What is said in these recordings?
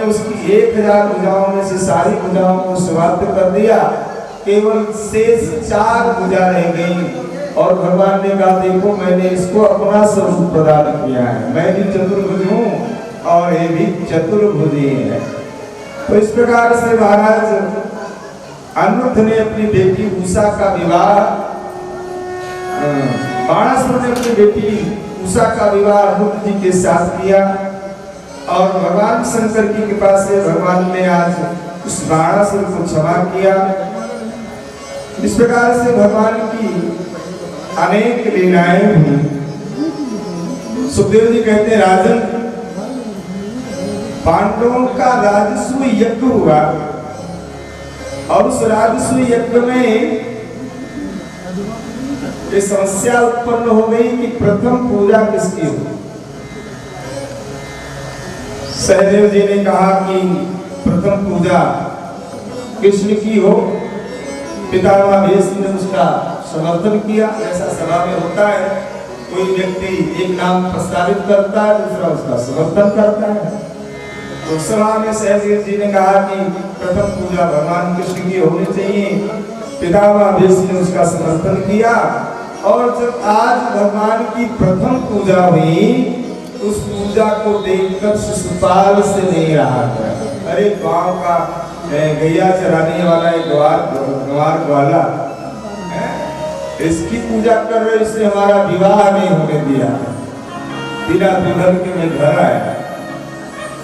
उसकी 1000 भुजाओं में से सारी भुजाओं को समाप्त कर दिया, केवल शेष 4 भुजा रह गई। और भगवान ने कहा देखो मैंने इसको अपना स्वरूप प्रदान किया है, मैं भी चतुर्भुज हूँ और ये भी चतुर्भुजी है। तो इस प्रकार से महाराज अनिरुद्ध ने अपनी बेटी उषा का विवाह, बाणासुर ने अपनी बेटी उषा का विवाह अनिरुद्ध जी के साथ किया। और भगवान शंकर की कृपा से भगवान ने आज उस बाणासुर को क्षमा किया। इस प्रकार से भगवान की अनेक लीलाएं हुई। सुखदेव जी कहते हैं राजन, पांडवों का राजसूय यज्ञ हुआ और उस राजसूय यज्ञ में ये समस्या उत्पन्न हो गई कि प्रथम पूजा किसकी हो। सहदेव जी ने कहा कि प्रथम पूजा कृष्ण की हो। पितामह भीष्म ने उसका समर्थन किया। ऐसा सभा में होता है, कोई व्यक्ति एक नाम प्रस्तावित करता है, दूसरा उसका समर्थन करता है। तो सभा में सहदेव जी ने कहा कि प्रथम पूजा भगवान कृष्ण की होनी चाहिए। पितामह भीष्म ने उसका समर्थन किया। और जब आज भगवान की प्रथम पूजा हुई, उस पूजा को देखकर शिशुपाल से नहीं रहा था। अरे गांव का गैया चराने वाला एक गवार वाला इसकी पूजा कर रहे, इसने हमारा विवाह नहीं होने दिया, बिना दुल्हन के मैं घर आया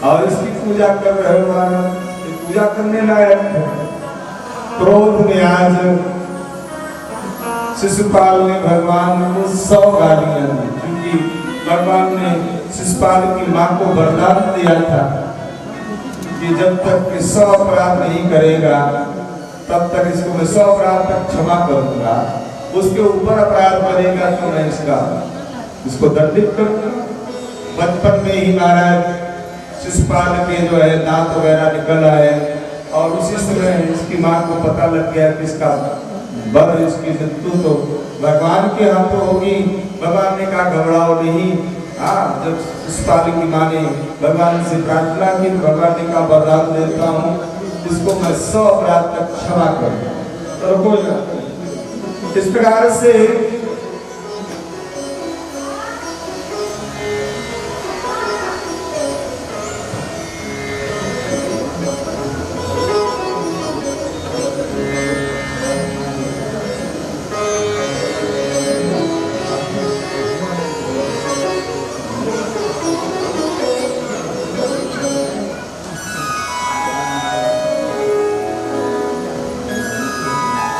और इसकी पूजा कर रहे हो, पूजा करने लायक है। क्रोध में आज शिशुपाल ने भगवान को 100 गालियां दी, क्योंकि भगवान ने शिशुपाल की मां को वरदान दिया था कि जब तक 100 अपराध नहीं करेगा तब तक इसको मैं 100 अपराध तक क्षमा करूंगा, उसके ऊपर अपराध करेगा तो मैं इसको दंडित करूंगा। बचपन में ही महाराज शिशुपाल के जो है दांत वगैरह निकल आए और उसी समय इसकी मां को पता लग गया कि इसका बध, इसकी मृत्यु तो भगवान के हाथों होगी। भगवान ने कहा घबराओ नहीं। जब शिशुपाल की मां ने भगवान से प्रार्थना की, भगवान ने कहा वरदान देता हूँ इसको मैं 100 अपराध तक क्षमा करूँ। इस प्रकार से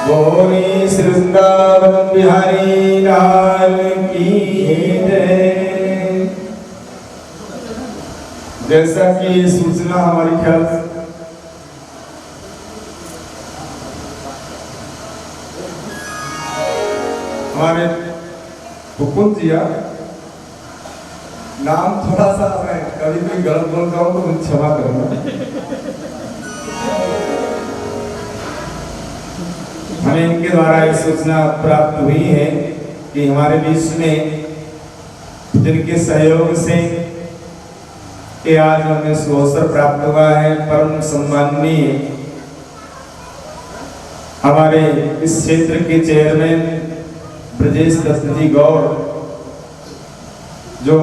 बोले वृंदावन बिहारी लाल की जय। जैसा कि सूचना हमारी ख्याल हमारे हुकुम जिया, नाम थोड़ा सा मैं कभी भी गलत बोल रहा हूं तो मुझे क्षमा करना। हमें इनके द्वारा ये सूचना प्राप्त हुई है कि हमारे बीच में जिनके सहयोग से कि आज हमें अवसर प्राप्त हुआ है, परम सम्माननीय हमारे इस क्षेत्र के चेयरमैन ब्रजेश दत्त जी गौड़, जो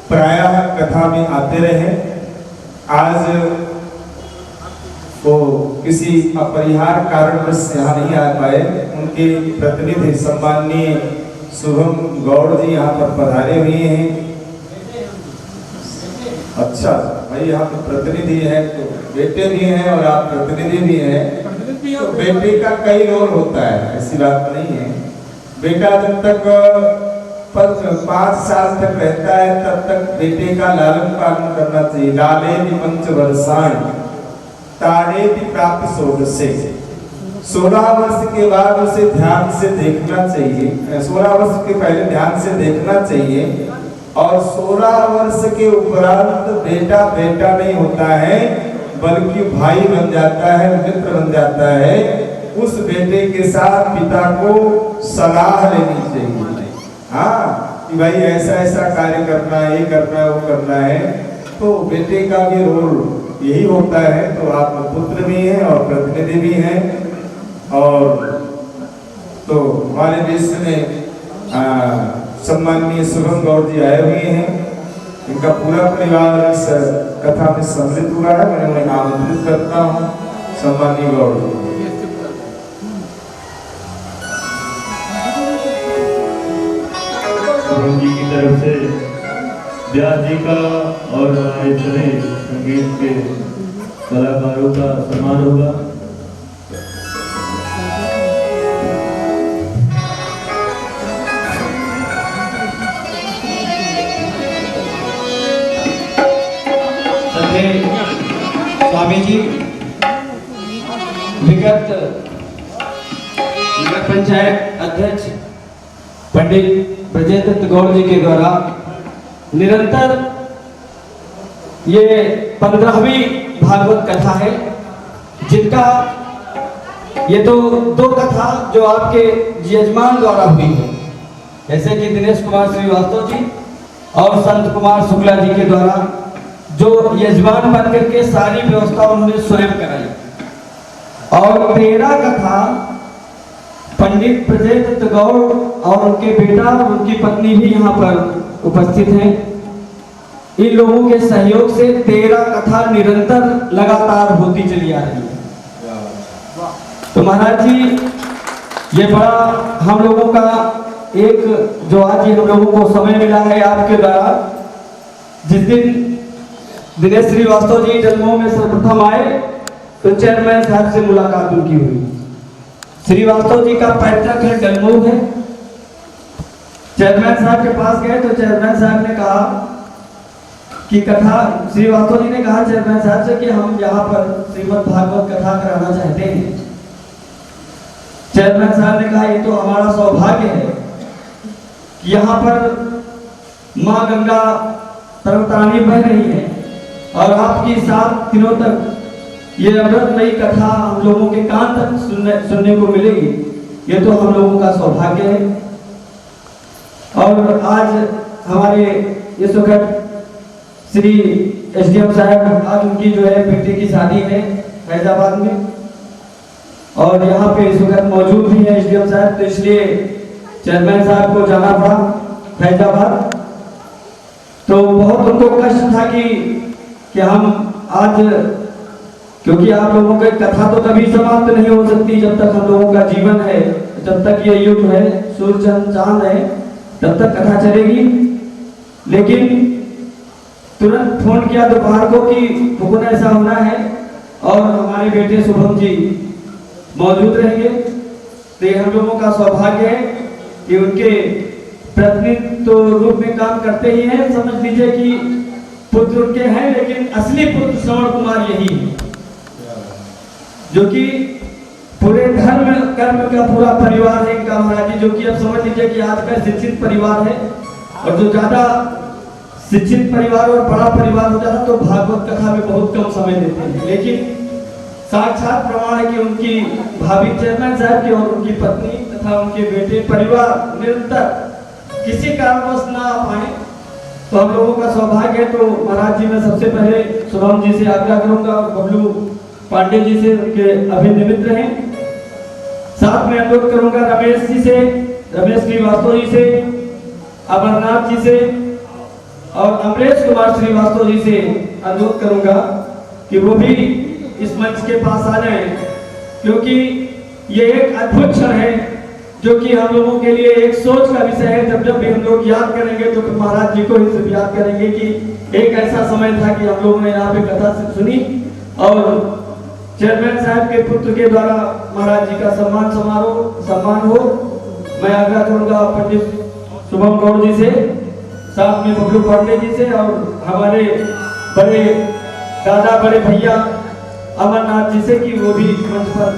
प्रायः कथा में आते रहे, आज वो किसी अपरिहार्य कारणवश यहाँ नहीं आ पाए। उनके प्रतिनिधि सम्माननीय शुभम गौड़ जी यहाँ पर पधारे हुए हैं। अच्छा भाई, यहाँ पे प्रतिनिधि है तो बेटे भी हैं और आप प्रतिनिधि भी हैं, तो बेटे का कई रोल होता है, ऐसी बात नहीं है। बेटा जब तक 5 साल तक रहता है तब तक बेटे का लालन पालन करना चाहिए। लाले पंच वर्षाण ताड़े भी प्राप्त 16 वर्ष के बाद उसे ध्यान से देखना चाहिए। 16 वर्ष के पहले ध्यान से देखना चाहिए और 16 वर्ष के उपरांत बेटा बेटा नहीं होता है, बल्कि भाई बन जाता है, मित्र बन जाता है। उस बेटे के साथ पिता को सलाह लेनी चाहिए, हाँ, कि भाई ऐसा ऐसा कार्य करना है, ये करना है, वो करना है। तो बेटे का भी रोल यही होता है। तो आप पुत्र भी हैं और प्रतिनिधि भी हैं। और तो हमारे देश में सम्माननीय शुभम गौड़ जी आए हुए हैं। इनका पूरा परिवार इस कथा में सम्मिलित हुआ है। मैं उन्हें आमंत्रित करता हूँ। सम्माननीय गौड़ शुभम जी की तरफ से व्यास जी का और हमारे सभी संगीत के कलाकारों का सम्मान होगा। स्वामी जी विगत नगर पंचायत अध्यक्ष पंडित ब्रजेंद्र गौड़ जी के द्वारा निरंतर ये 15वीं भागवत कथा है, जिनका ये तो दो कथा जो आपके यजमान द्वारा हुई है, जैसे कि दिनेश कुमार श्रीवास्तव जी और संत कुमार शुक्ला जी के द्वारा जो यजमान बन करके सारी व्यवस्था उन्होंने स्वयं कराई। और 13 कथा पंडित ब्रजेंद्र गौड़ और उनके बेटा और उनकी पत्नी भी यहाँ पर उपस्थित हैं। इन लोगों के सहयोग से 13 कथा निरंतर लगातार होती चली आ रही है। तो महाराज जी ये बड़ा हम लोगों का एक जो आज हम लोगों को समय मिला है आपके द्वारा, जिस दिन दिनेश श्रीवास्तव जी जन्मों में सर्वप्रथम आए तो चेयरमैन साहब से मुलाकात उनकी हुई। श्रीवास्तव जी का पैतृक है डलमऊ है। चेयरमैन साहब के पास गए तो चेयरमैन साहब ने कहा कि कथा, श्रीवास्तव जी ने कहा चेयरमैन साहब से कि हम यहाँ पर श्रीमद् भागवत कथा कराना चाहते हैं। चेयरमैन साहब ने कहा ये तो हमारा सौभाग्य है कि यहाँ पर माँ गंगा तरतानी बह रही है और आपकी 7 दिनों तक ये अमृतमयी कथा हम लोगों के कान तक सुनने को मिलेगी। ये तो हम लोगों का सौभाग्य है। और आज हमारे इस वक्त श्री एसडीएम साहब, आज उनकी जो है बेटे की शादी है फैजाबाद में, और यहाँ पे इस वक्त मौजूद भी है एसडीएम साहब, तो इसलिए चेयरमैन साहब को जाना पड़ा फैजाबाद। तो बहुत उनको कष्ट था कि हम आज, क्योंकि आप लोगों की कथा तो कभी समाप्त नहीं हो सकती जब तक हम लोगों का जीवन है, जब तक ये युग है, सूर्य चांद है, तब तक कथा चलेगी। लेकिन तुरंत फोन किया दोपहर को कि हुकुम ऐसा होना है और हमारे बेटे शुभम जी मौजूद रहेंगे। तो ये हम लोगों का सौभाग्य है कि उनके प्रतिनिधित्व रूप में काम करते ही हैं। समझ लीजिए कि पुत्र उनके हैं, लेकिन असली पुत्र श्रवण कुमार यही है, जो कि पूरे धर्म कर्म का पूरा परिवार है इनका महाराज जी, जो कि अब समझ लीजिए कि आज का शिक्षित परिवार है। और जो ज्यादा शिक्षित परिवार और बड़ा परिवार हो जाता तो भागवत कथा में बहुत कम समय देते हैं। लेकिन साक्षात प्रमाण है कि उनकी भाभी चेयरमैन साहब की और उनकी पत्नी तथा उनके बेटे परिवार निरंतर किसी कारणवश ना आ पाए, तो हम लोगों का सौभाग्य है। तो महाराज जी, मैं सबसे पहले शुभम जी से आग्रह करूंगा, बबलू पांडे जी से उनके अभिनिमित रहें। साथ में अनुरोध करूंगा रमेश जी से, रमेश श्रीवास्तव जी से, अमरनाथ जी से और अमरेश कुमार श्रीवास्तव जी से अनुरोध करूंगा कि वो भी इस मंच के पास आ जाएं, क्योंकि ये एक अद्भुत क्षण है जो कि हम लोगों के लिए एक सोच का विषय है। जब जब भी हम लोग याद करेंगे तो महाराज जी को ही सिर्फ याद करेंगे कि एक ऐसा समय था कि हम लोगों ने यहाँ पे कथा सुनी और चेयरमैन साहब के पुत्र के द्वारा महाराज जी का सम्मान हो। मैं आग्रह करूंगा पंडित शुभम गौड़ जी से, साथ में बबलू पांडे जी से और हमारे बड़े दादा बड़े भैया अमरनाथ जी से कि वो भी मंच पर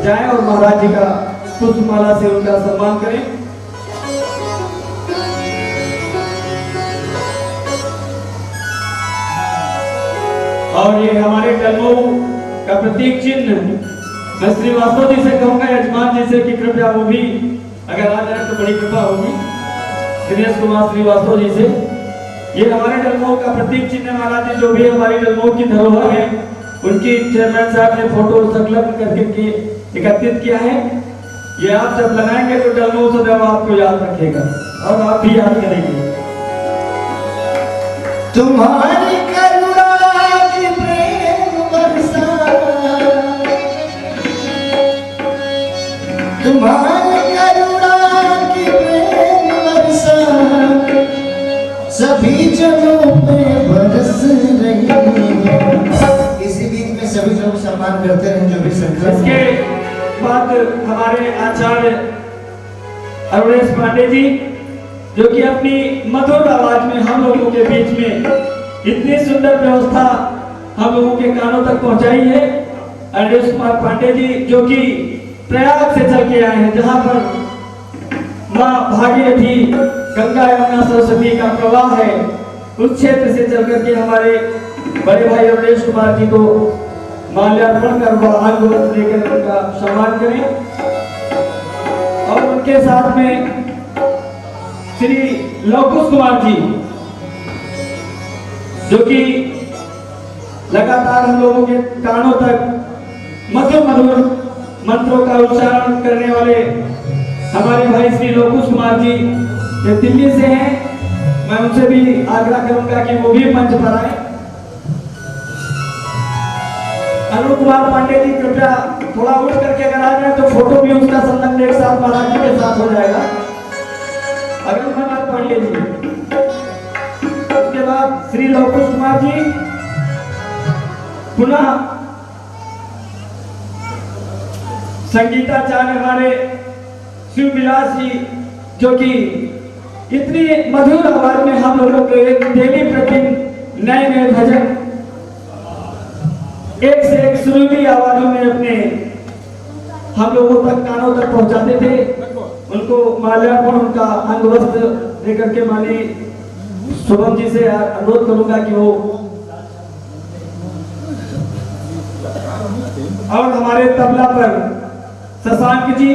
जाएं और महाराज जी का पुष्पमाला से उनका सम्मान करें। और ये हमारे डलमऊ का प्रतीक चिन्ह मैं श्रीवास्तव जी से कहूंगा, यजमान जी से कि कृपया वो भी अगर आ जाए तो बड़ी कृपा होगी। दिनेश कुमार श्रीवास्तव जी से ये हमारे डलमऊ का प्रतीक चिन्ह महाराज जी, जो भी हमारी डलमऊ की धरोहर है, उनकी चेयरमैन साहब ने फोटो संकलन करके एकत्रित किया है। ये आप जब लगाएंगे तो डलमऊ सदैव आपको याद रखेगा और आप भी याद करेंगे। तुम्हारी करुणा की प्रेम बरसा, तुम्हारी करुणा की प्रेम बरसा सभी जनों पे बरस रही है। इसी बीच में सभी लोग सम्मान करते हैं जो भी संकल्प। इसके बाद हमारे आचार्य अरुणेश पांडे जी, जो कि अपनी मधुर आवाज में हम लोगों के बीच में इतनी सुंदर व्यवस्था हम लोगों के कानों तक पहुंचाई है। अरुणेश कुमार पांडे जी, जो कि प्रयाग से चल के आए हैं, जहां पर माँ भागीरथी गंगा यमुना सरस्वती का प्रवाह है, उस क्षेत्र से चल करके हमारे बड़े भाई अरुणेश कुमार जी को माल्यार्पण कर आग लेकर उनका सम्मान करें। और उनके साथ में श्री लवकुश कुमार जी, जो कि लगातार हम लोगों के कानों तक मधुर मधुर मंत्रों का उच्चारण करने वाले हमारे भाई श्री लवकुश कुमार जी, ये दिल्ली से हैं। मैं उनसे भी आग्रह करूंगा कि वो भी मंच पर आए। अरुण कुमार पांडे जी, कृपया थोड़ा उठ करके अगर आ जाए तो फोटो भी उसका संलग्न एक साथ महाराज जी के साथ हो जाएगा। अरुण कुमार पांडे जी, उसके बाद श्री लवकुश कुमार जी, पुनः संगीताचार्य हमारे शिव विलास जी, जो कि इतनी मधुर आवाज में हम लोगों को डेली प्रतिदिन नए नए भजन एक से एक सुरीली आवाजों में अपने हम लोगों तक कानों तक पहुंचाते थे। उनको माल्यार्पण, उनका अंग वस्त्र लेकर के माली शुभम जी से अनुरोध करूंगा कि वो, और हमारे तबला पर शशांक जी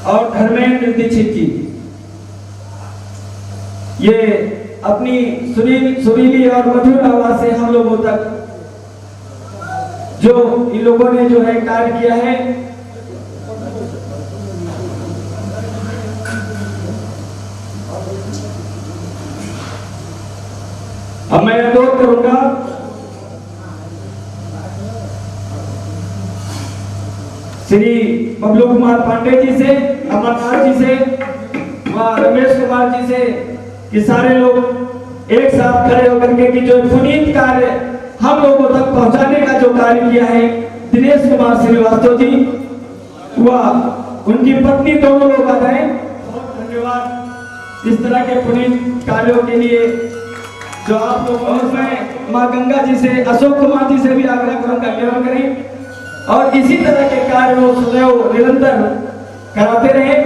और धर्मेंद्र दीक्षित जी, ये अपनी सुरीली और मधुर आवाज से हम लोगों तक जो इन लोगों ने जो है कार्य किया है, अब मैं अनुरोध करूंगा श्री बबलू कुमार पांडे जी से, अमरनाथ जी से, रमेश कुमार जी से कि सारे लोग एक साथ खड़े होकर के कि जो पुनीत कार्य हम लोगों तक पहुंचाने का जो कार्य किया है दिनेश कुमार श्रीवास्तव जी, वह उनकी पत्नी, दोनों लोग आ जाए। बहुत धन्यवाद इस तरह के पुनीत कार्यों के लिए जो आप लोग। और मैं माँ गंगा जी से, अशोक कुमार जी से भी आग्रह करूंगा केवल करें और इसी तरह के कार्य वो सदैव निरंतर कराते रहे।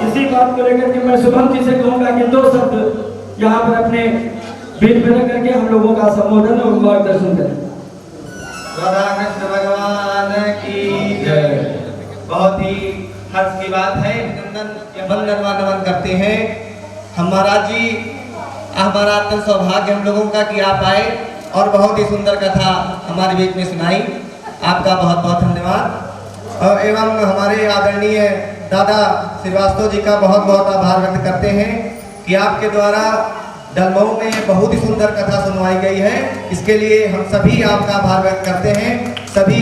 इसी बात को लेकर के मैं शुभम जी से कहूंगा कि 2 शब्द यहाँ पर अपने बीच में रख करके हम लोगों का संबोधन और मार्गदर्शन करें। राधा कृष्ण भगवान की जय। बहुत ही हर्ष की बात है, वंदन व नमन करते हैं हम महाराज जी। हमारा अत्यंत सौभाग्य हम लोगों का कि आप आए और बहुत ही सुंदर कथा हमारे बीच में सुनाई। आपका बहुत बहुत धन्यवाद। एवं हमारे आदरणीय दादा श्रीवास्तव जी का बहुत बहुत आभार व्यक्त करते हैं कि आपके द्वारा डलमऊ में बहुत ही सुंदर कथा सुनवाई गई है। इसके लिए हम सभी आपका आभार व्यक्त करते हैं। सभी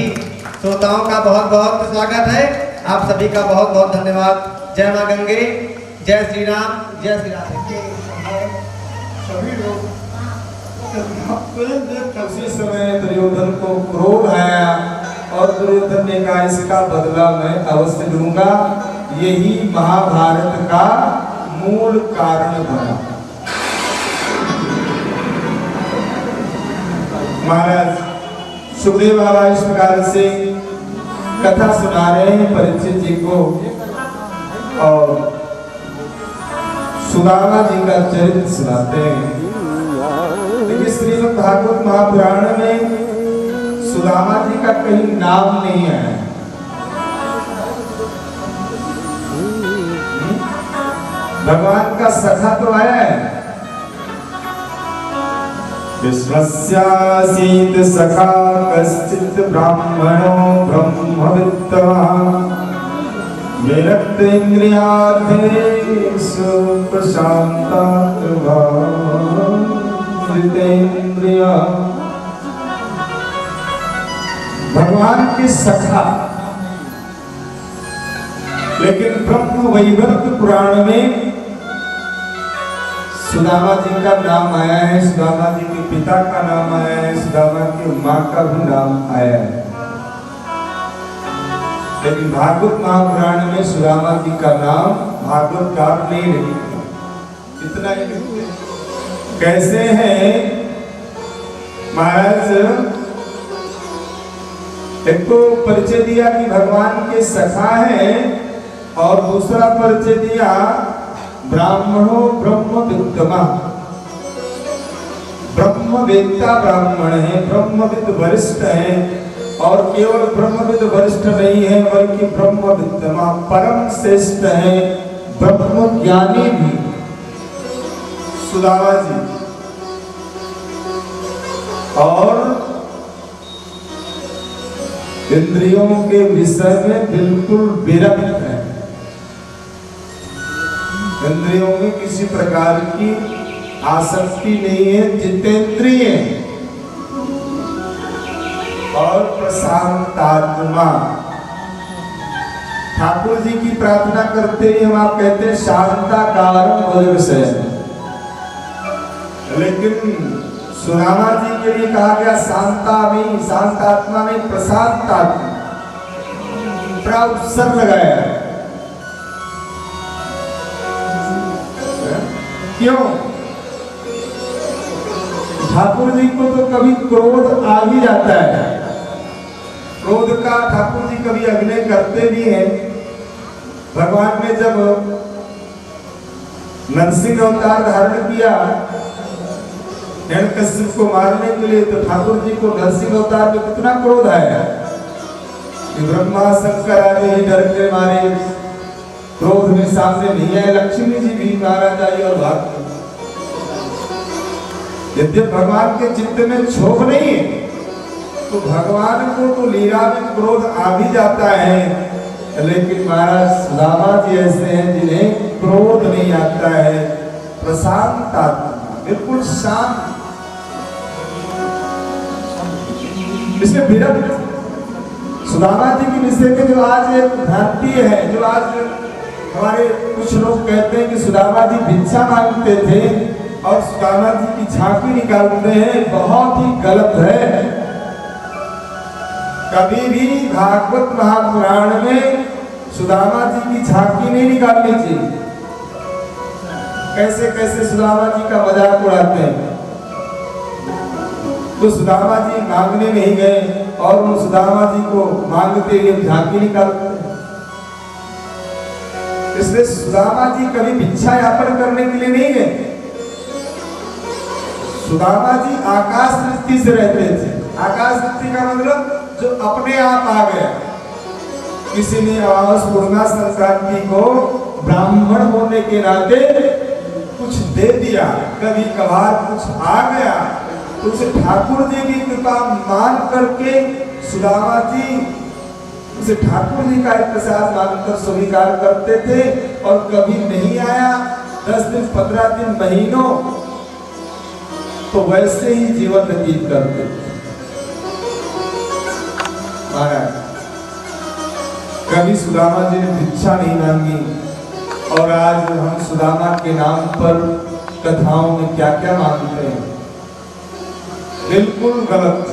श्रोताओं का बहुत बहुत स्वागत है। आप सभी का बहुत बहुत धन्यवाद। जय माँ गंगे, जय श्री राम, जय श्री राम। सभी लोग उसी समय दुर्योधन को क्रोध आया और दुर्योधन ने कहा इसका बदला मैं अवश्य लूंगा। यही महाभारत का मूल कारण बना। महाराज सुखदेव बाबा इस प्रकार से कथा सुना रहे हैं परीक्षित जी को और सुदामा जी का चरित्र सुनाते हैं। लेकिन श्रीमद् भागवत महापुराण में सुदामा जी का कहीं नाम नहीं है। भगवान का सखा तो आया है। विश्वस्यासीत सखा कश्चित् ब्राह्मणो ब्रह्मवित्तवान् विरक्त इंद्रियार्थेषु प्रशान्तात्मा जितेन्द्रिया। भगवान के सखा, लेकिन ब्रह्म वैवर्त पुराण में सुदामा जी का नाम आया है, सुदामा जी के पिता का नाम आया है, सुदामा की मां का भी नाम आया है। लेकिन भागवत महापुराण में सुदामा जी का नाम भागवतकार नहीं लिखा। इतना ही कैसे हैं महाराज, एक तो परिचय दिया कि भगवान के सखा हैं और दूसरा परिचय दिया ब्राह्मणो ब्रह्मविद्मा, ब्रह्मवेत्ता ब्राह्मण है, ब्रह्मविद वरिष्ठ है। और केवल ब्रह्मविद वरिष्ठ नहीं है बल्कि ब्रह्मविद्मा परम श्रेष्ठ है, ब्रह्म ज्ञानी भी सुदामा जी। और इंद्रियों के विषय में बिल्कुल विरक्त है, इंद्रियों में किसी प्रकार की आसक्ति नहीं है, जितेंद्रिय और प्रशांतात्मा। ठाकुर जी की प्रार्थना करते ही हम आप कहते हैं शांताकारं भजविषय, लेकिन सुदामा जी के लिए कहा गया शांता में, शांतात्मा में प्रशांतात्मा, बड़ा उपसर्ग लगाया है। क्यों? ठाकुर जी को तो कभी क्रोध आ ही जाता है, क्रोध का ठाकुर जी कभी अभिनय करते भी हैं। भगवान ने जब नरसिंह अवतार धारण किया हिरण्यकश्यप को मारने के लिए, तो ठाकुर जी को नरसिंह अवतार में कितना क्रोध आया कि ब्रह्मा शंकर आदि डर के मारे क्रोध में सामने नहीं आए, लक्ष्मी जी भी महाराज आई और भाग। यद्यप भगवान के चित्त में क्षोभ नहीं है, तो भगवान को तो लीला में क्रोध आ भी जाता है, लेकिन महाराज सुदामा जी ऐसे हैं जिन्हें क्रोध नहीं आता है, प्रशांत आत्मा, बिल्कुल शांत। इसमें विरक्त सुदामा जी के विषय में जो आज एक भ्रांति है, जो आज हमारे कुछ लोग कहते हैं कि सुदामा जी भिक्षा मांगते थे और सुदामा जी की झांकी निकालते हैं, बहुत ही गलत है। कभी भी भागवत महापुराण में सुदामा जी की झांकी नहीं निकालनी चाहिए। कैसे कैसे सुदामा जी का मजाक उड़ाते हैं। तो सुदामा जी मांगने नहीं गए और उन सुदामा जी को मांगते हुए झांकी निकालते हैं। इसलिए सुदामा जी कभी भिक्षा यापन करने के लिए नहीं गए। सुदामा जी आकाश वृत्ति से रहते थे। आकाश वृत्ति का मतलब जो अपने आप आ गया। किसी ने अमावस पूर्णिमा संक्रांति को ब्राह्मण होने के नाते कुछ दे दिया, कभी कभार कुछ आ गया, तो उसे ठाकुर जी की कृपा मान करके सुदामा जी उसे ठाकुर जी का एक प्रसाद मानकर स्वीकार करते थे। और कभी नहीं आया 10 दिन 15 दिन महीनों, तो वैसे ही जीवन व्यतीत करते थे। महाराज कभी सुदामा जी ने भिक्षा नहीं मांगी, और आज हम सुदामा के नाम पर कथाओं में क्या क्या मांगते हैं, बिल्कुल गलत।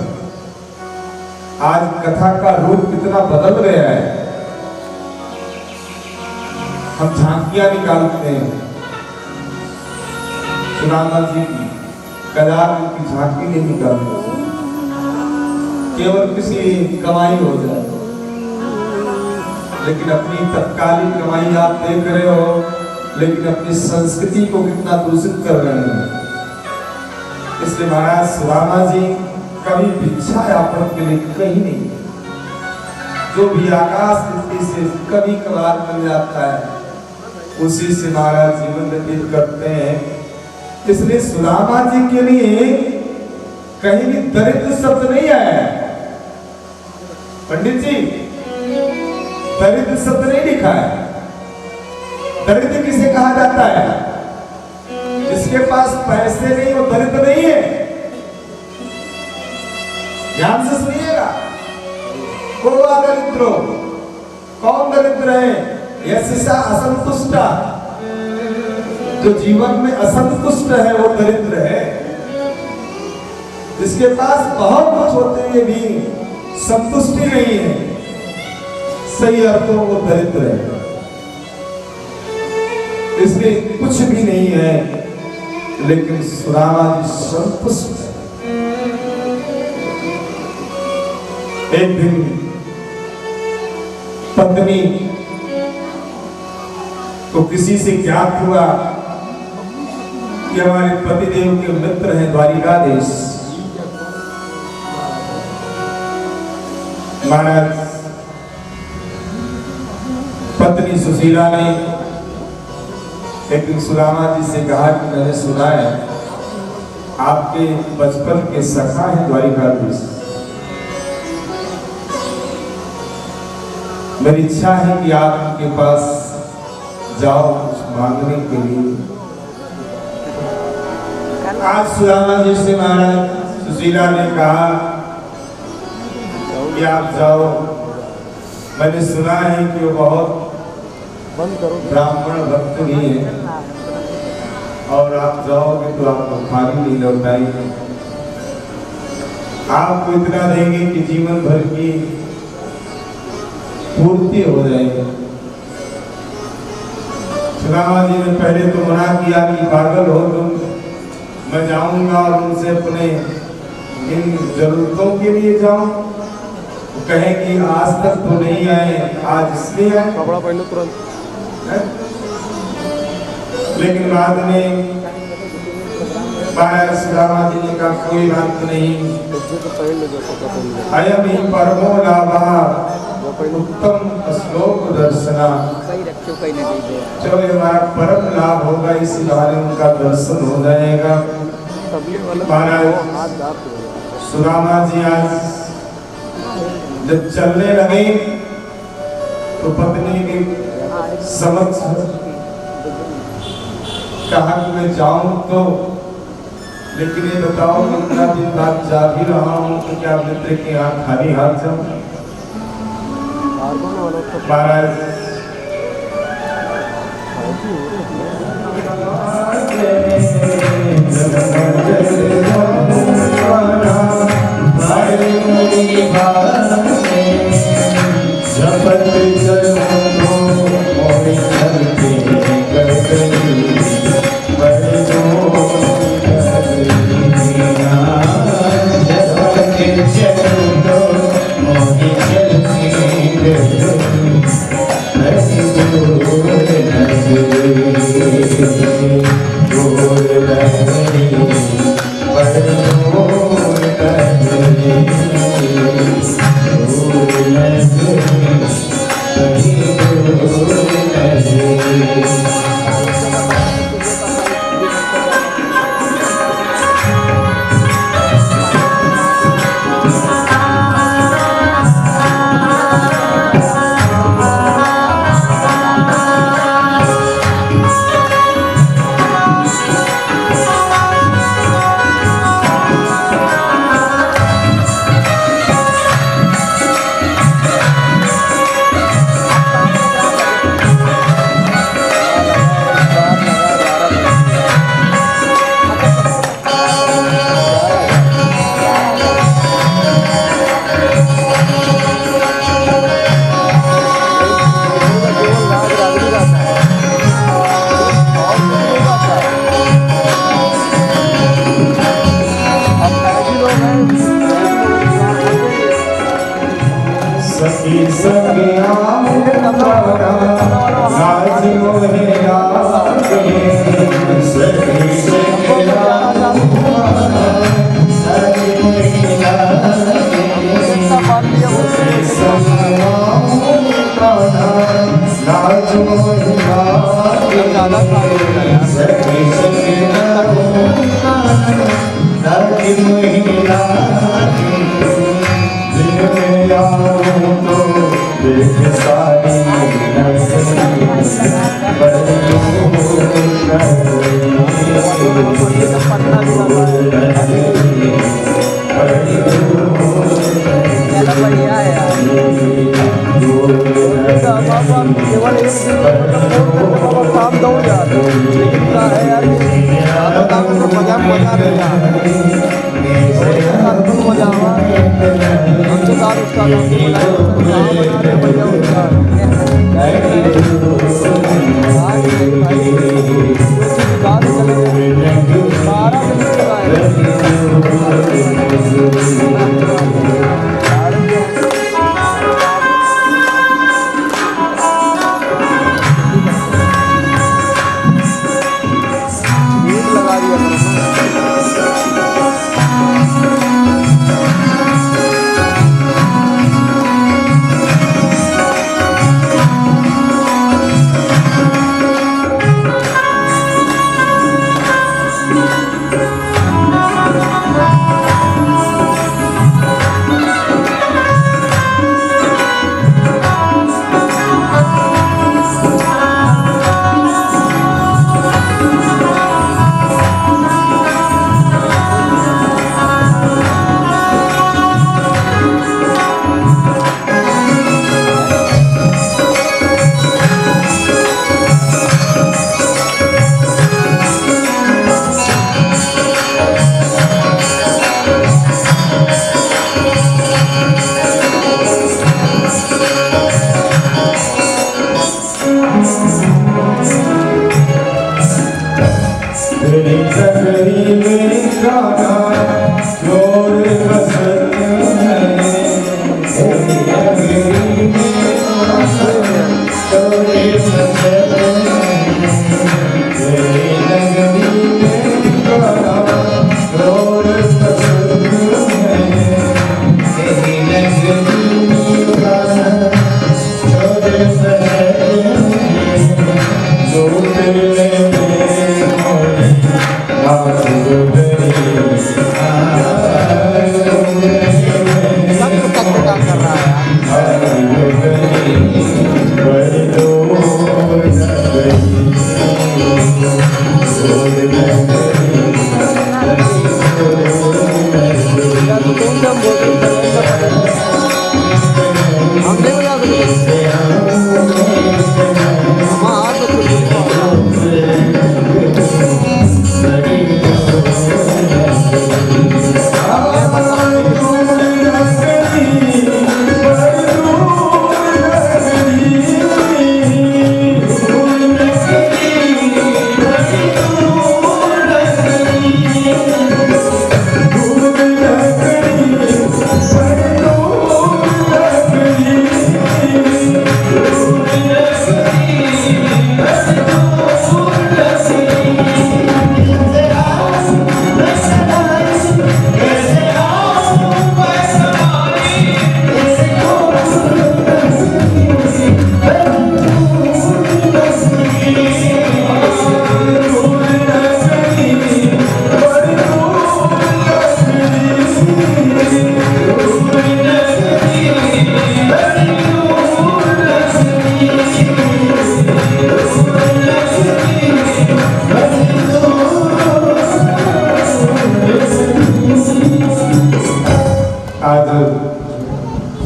आज कथा का रूप कितना बदल गया है। हम झांकियां निकालते हैं सुदामा जी की, कदार की झांकी नहीं निकालते, केवल किसी कमाई हो जाए। लेकिन अपनी तत्कालीन कमाई आप देख रहे हो, लेकिन अपनी संस्कृति को कितना दूषित कर रहे हैं। इसलिए महाराज सुदामा जी कभी भिक्षा यापन के लिए कहीं नहीं, जो भी आकाश वृत्ति से कभी कभार मिल जाता है उसी से महाराज जीवन व्यतीत करते हैं। इसलिए सुदामा जी के लिए कहीं भी दरिद्र शब्द नहीं आया है। पंडित जी, दरिद्र शब्द नहीं लिखा है। दरिद्र किसे कहा जाता है? जिसके पास पैसे नहीं, वो दरिद्र नहीं है। ध्यान से सुनिएगा। को दरिद्रो, कौन दरिद्र है? यह असंतुष्ट, जो जीवन में असंतुष्ट है वो दरिद्र है। जिसके पास बहुत कुछ होते हुए भी संतुष्टि नहीं है, सही अर्थों वो दरिद्र है। इसलिए कुछ भी नहीं है, लेकिन सुदामा जी संतुष्ट है। एक दिन पत्नी को किसी से ज्ञात हुआ कि हमारे पतिदेव के मित्र हैं द्वारिकाधीश महाराज। पत्नी सुशीला ने एक दिन सुदामा जी से कहा कि मैंने सुना है आपके बचपन के सखा हैं द्वारिकाधीश, मेरी इच्छा है कि आप उनके पास जाओ कुछ मांगने के लिए। आज सुदामा जी से महाराज सुशीला ने कहा कि आप जाओ, मैंने सुना है कि वो बहुत ब्राह्मण भक्त भी है, और आप जाओगे तो आपको खाली नहीं लौटाएंगे, आपको इतना देंगे कि जीवन भर की पूर्ति हो जाएगी। सुदामा जी ने पहले तो मना किया कि पागल हो तुम, मैं जाऊंगा और उनसे अपने इन जरूरतों के लिए जाऊं। तो कहे कि आज तक तो नहीं आए, आज इसलिए आए। कपड़ा पहन लो तुरंत। लेकिन बाद में महाराज सुदामा जी ने कहा कोई बात नहीं, अयम ही परमो लाभः उत्तम श्लोक दर्शना। चलो ये हमारा परम लाभ होगा, इसी बहाने उनका दर्शन हो जाएगा। महाराज सुदामा जी आज जब चलने लगे तो पत्नी के समक्ष कहा कि मैं जाऊं तो, लेकिन ये बताओ मैं इतना दिन बाद जा भी रहा हूं तो क्या मित्र के यहाँ खाली हाथ जाऊं? महाराज बढ़िया है यार केवल एक दिन काम दो यार लेकिन क्या है यार मजा नहीं यार मजा हमसे साथ उसका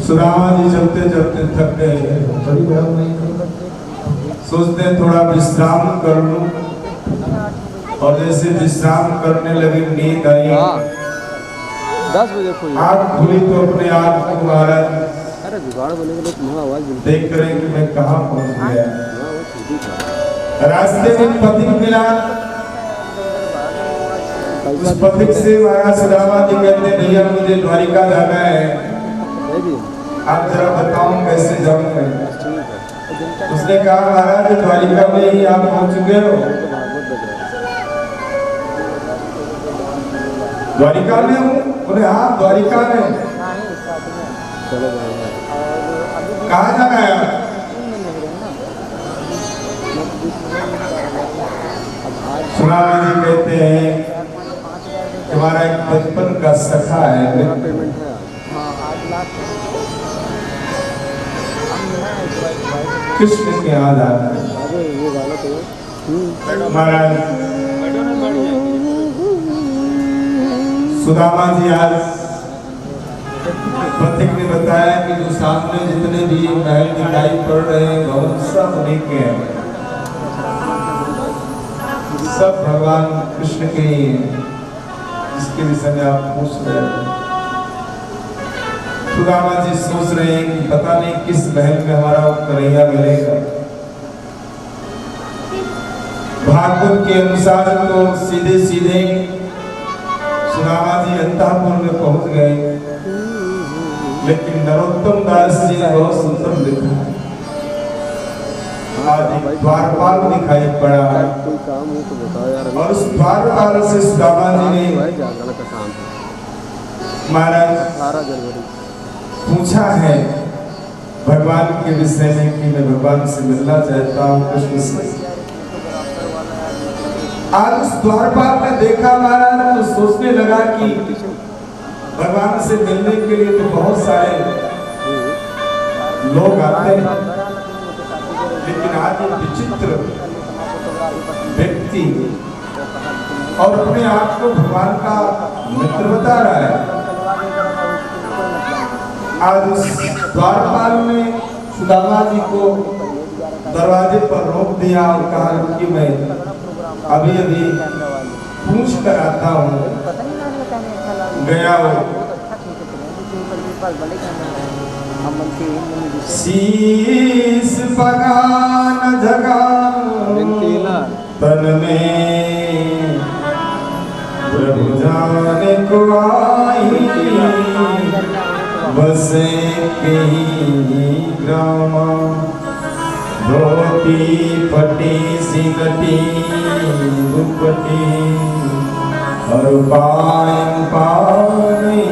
सुदामा जी चलते चलते थक गए, सोचते थोड़ा विश्राम कर लूं, और जैसे विश्राम करने लगे नींद आई। 10 बजे खुली आँख खुली तो अपने आप को महाराज अरे जुगाड़ बोलेंगे लोग तुम्हारा आवाज देख रहे कि मैं कहाँ पहुँच गया। रास्ते में पथिक मिला, उस पथिक से महाराज सुदामा जी कहते भैया मुझे द्वारिका जाना है, आप जरा बताओ कैसे जाऊं मैं। उसने कहा महाराज द्वारिका में ही आप पहुंच चुके हो। द्वारिका में हूँ, बोले हाँ द्वारिका में। कहाँ जाना है आप? बचपन का सखा है, पेमेंट है हाँ 8 लाख कृष्ण के आधार अरे ये गाना तो महाराज सुदामा जी आज पथिक ने बताया कि जो सामने जितने भी महल दिखाई पड़ रहे हैं भवन सब उन्हीं के हैं, सब भगवान कृष्ण के ही हैं, जिसके विषय में आप पूछ रहे हैं। सुदामा जी सोच रहे हैं कि पता नहीं किस महल में हमारा कन्हैया मिलेगा। भागवत के अनुसार तो सीधे सीधे सुदामा जी अंतःपुर में पहुंच गए, लेकिन नरोत्तम दास जी ने बहुत सुंदर लिखा है। आज द्वारपाल दिखाई पड़ा कोई काम हो तो बताओ यार और उस द्वारपाल से सुदामा जी ने भाई जागरण का काम है महाराज 18 जनवरी पूछा है भगवान के विषय में कि मैं भगवान से मिलना चाहता हूँ कृष्ण से। आज उस द्वारपाल ने देखा महाराज तो सोचने लगा कि भगवान से मिलने के लिए तो बहुत सारे लोग आते हैं, लेकिन आज एक विचित्र व्यक्ति और अपने आप को भगवान का मित्र बता रहा है। आज उस द्वारपाल ने सुदामा जी को दरवाजे पर रोक दिया और कहा कि मैं अभी अभी पूछ कर आता हूँ, गया हो शीश पगान जगान तन में प्रभु जाने को आई बसे कहीं ग्राम धोती फटी सिकटी दुपटी और पायन पानी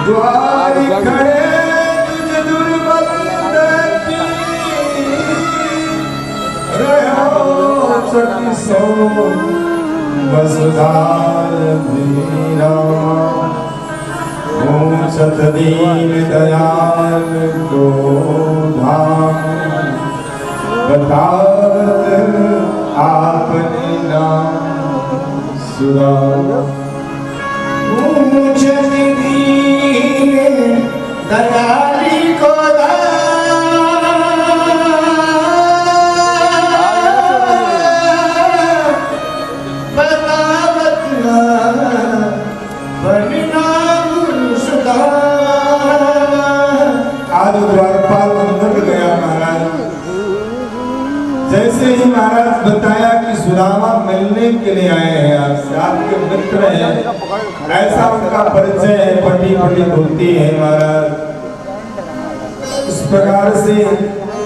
द्वार खड़े तुझ दुर्बल रहो सती सो वसुधार मेरा ऊंचत दीन दयाल को धाम बतावत आपने नाम सुरा। ऊंचत दीन दयाली को द्वारपाल अंदर गया महाराज। जैसे ही महाराज बताया कि सुदामा मिलने के लिए आए हैं, आपसे आपके मित्र हैं, ऐसा उनका परिचय है, पटी पटी धोती है महाराज। इस प्रकार से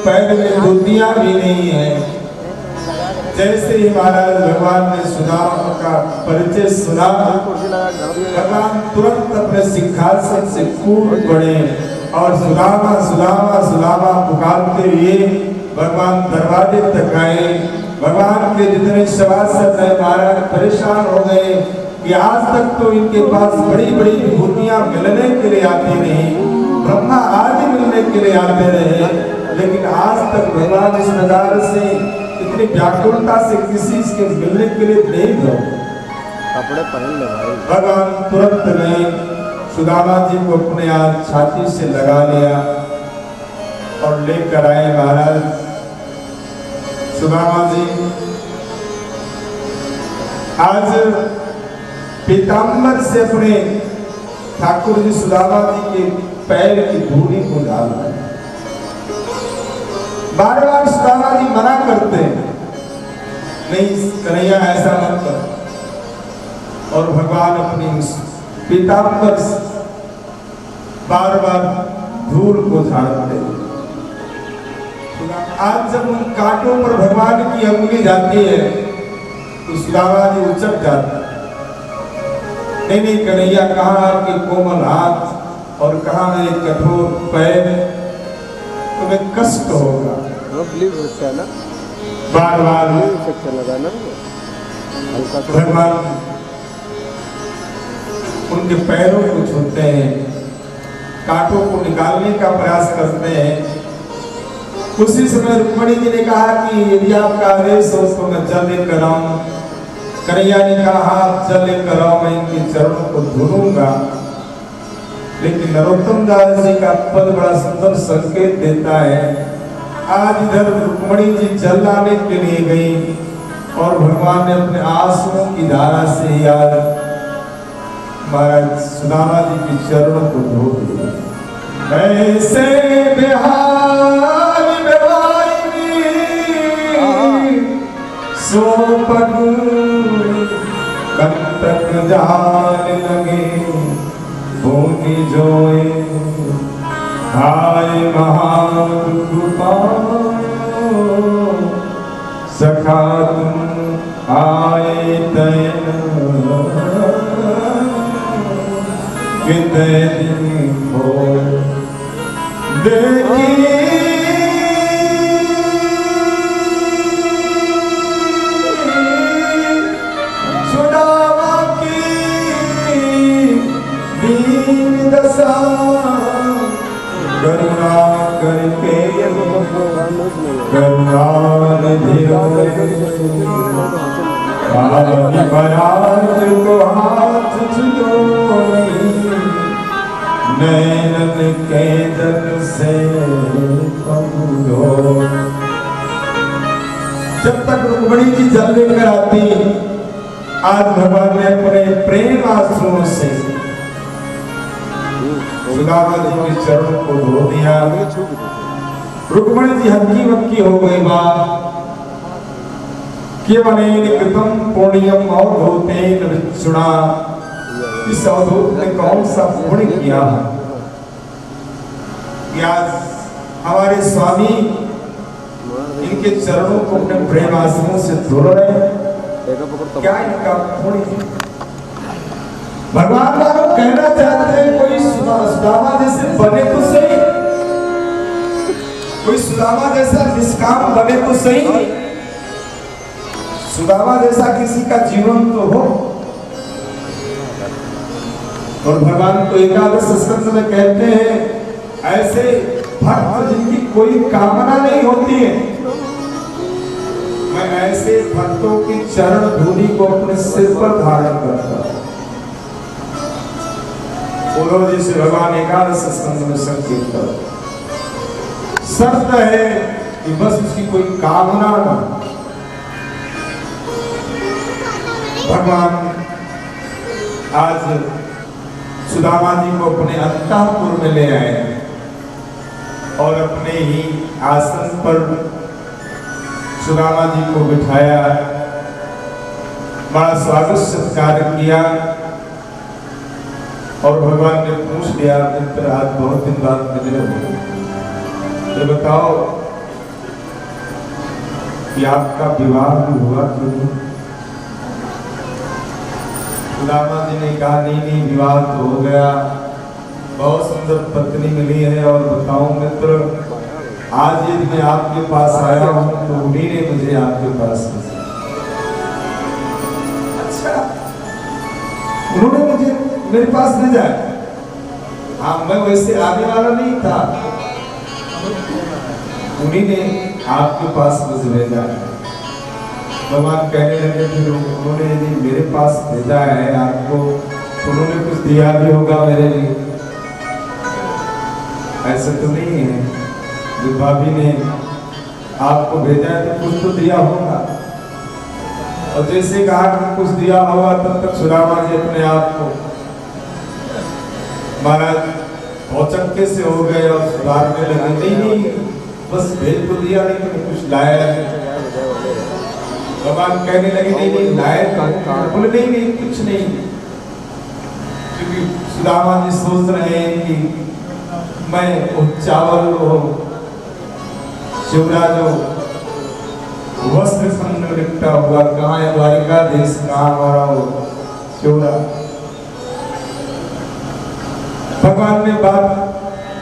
पैर में धोतियां भी नहीं है। जैसे ही महाराज भगवान ने सुदामा का परिचय सुना, भगवान तुरंत अपने सिंहासन से कूद पड़े और सुदामा सुदामा सुदामा पुकारते हुए भगवान दरवाजे तक आए। भगवान के जितने सभासद हैं महाराज परेशान हो गए कि आज तक तो इनके पास बड़ी बड़ी विभूतियां मिलने के लिए आती नहीं, ब्रह्मा आदि मिलने के लिए आते रहे, लेकिन आज तक भगवान इस नजार से इतनी व्याकुलता से किसी के मिलने के लिए नहीं गए। कपड़े पहन ले भाई। भगवान तुरंत गए, सुदामा जी को अपने हाथ छाती से लगा लिया और लेकर आए महाराज। सुदामा जी आज पीताम्बर से अपने ठाकुर जी सुदामा जी के पैर की धूली को डाल रहे। बार बार सुदामा जी मना करते हैं, नहीं कन्हैया ऐसा मत कर, और भगवान अपनी पीताम्बर बार बार धूल को झाड़ते। आज जब उन कांटों पर भगवान की अंगुली जाती है तो सुदामा जी उचक जाते। नहीं नहीं कन्हैया, कहाँ आपके कोमल हाथ और कहाँ मेरे कठोर पैर, तुम्हें कष्ट होगा। वो ब्लीच है ना, बार बार सेक्शन लगा ना भगवान उनके पैरों को छूते हैं, कांटों को निकालने का प्रयास करते हैं। उसी समय रुक्मणी जी ने कहा कि यदि आपका आदेश हो तो मैं जल लेकर आऊं। कन्हैया ने कहा आप जल लेकर आओ, मैं इनके चरणों को धुलूंगा। लेकिन नरोत्तम दास जी का पद बड़ा सुंदर संकेत देता है। आज इधर रुक्मणी जी जल लाने के लिए गई और भगवान ने अपने आंसुओं की धारा से याद महाराज सुदामा जी के चरणों को धो दिया। ऐसे बिहार सो पग कंटक जान लगे भूमि जोए हाय महाकृपा सखा तुम आए तैन कितने दिन हो देखी सुदामा की दीन दशा करुणा करके करुणा बरात को हाथ छुड़ोई नैनन के जल से पहुँचो। जब तक रुक्मणी जी जल लेकर आती, आज भगवान ने अपने प्रेम आंसुओं से सुदामा जी के चरणों को धो दिया। रुक्मणी जी हक्की मक्की हो गई। बात केवलेन कृतम पुण्यम अवधूतेन विचुणा, इस अवधूत ने कौन सा पुण्य किया है कि आज हमारे स्वामी इनके चरणों को अपने प्रेम आंसुओं से धो रहे हैं। क्या इनका पुण्य? भगवान मानो कहना चाहते हैं कोई सुदामा जैसे बने तो सही, कोई सुदामा जैसा निष्काम बने तो सही, सुदामा जैसा किसी का जीवन तो हो। और भगवान तो एकादश स्कंद में कहते हैं ऐसे भक्त जिनकी कोई कामना नहीं होती है, मैं ऐसे भक्तों की चरण धूलि को अपने सिर पर धारण करता हूं। उद्धव जी से भगवान एकादश स्कंद में संकेत कर शर्त है कि बस उसकी कोई कामना न। भगवान आज सुदामा जी को अपने अंतःपुर में ले आए और अपने ही आसन पर सुदामा जी को बिठाया, बड़ा स्वागत सत्कार किया। और भगवान ने पूछ लिया मित्र आज बहुत दिन बाद मिले हो, तो बताओ कि आपका विवाह भी हुआ क्यों नहीं? सुदामा जी ने कहा नहीं विवाह तो हो गया, बहुत सुंदर पत्नी मिली है। और बताऊं मित्र आज यदि मैं आपके पास आया हूं तो उन्हीं ने मुझे आपके पास भेजा। अच्छा, उन्होंने मुझे मेरे पास भेजा। हाँ, मैं वैसे आने वाला नहीं था, उन्हीं ने आपके पास मुझे भेजा। भगवान कहने लगे फिर उन्होंने यदि मेरे पास भेजा है आपको तो उन्होंने कुछ दिया भी होगा मेरे लिए। ऐसा तो नहीं है, जो भाभी ने आपको भेजा है तो कुछ तो दिया होगा। और जैसे कहा कि कुछ दिया होगा तब तक सुदामा जी अपने आप को महाराज औचक्के से हो गए और सुधारने लगे। नहीं बस भेज तो दिया, नहीं तो कुछ लाया। भगवान कहने लगे नहीं लाए तो बोले नहीं कुछ नहीं, क्योंकि सुदामा जी सोच रहे हैं कि मैं वो चावल वो चिवड़ा जो वस्त्र खंड लिपटा हुआ कहाँ है, द्वारिका देश कहाँ हमारा वो चिवड़ा। भगवान ने बात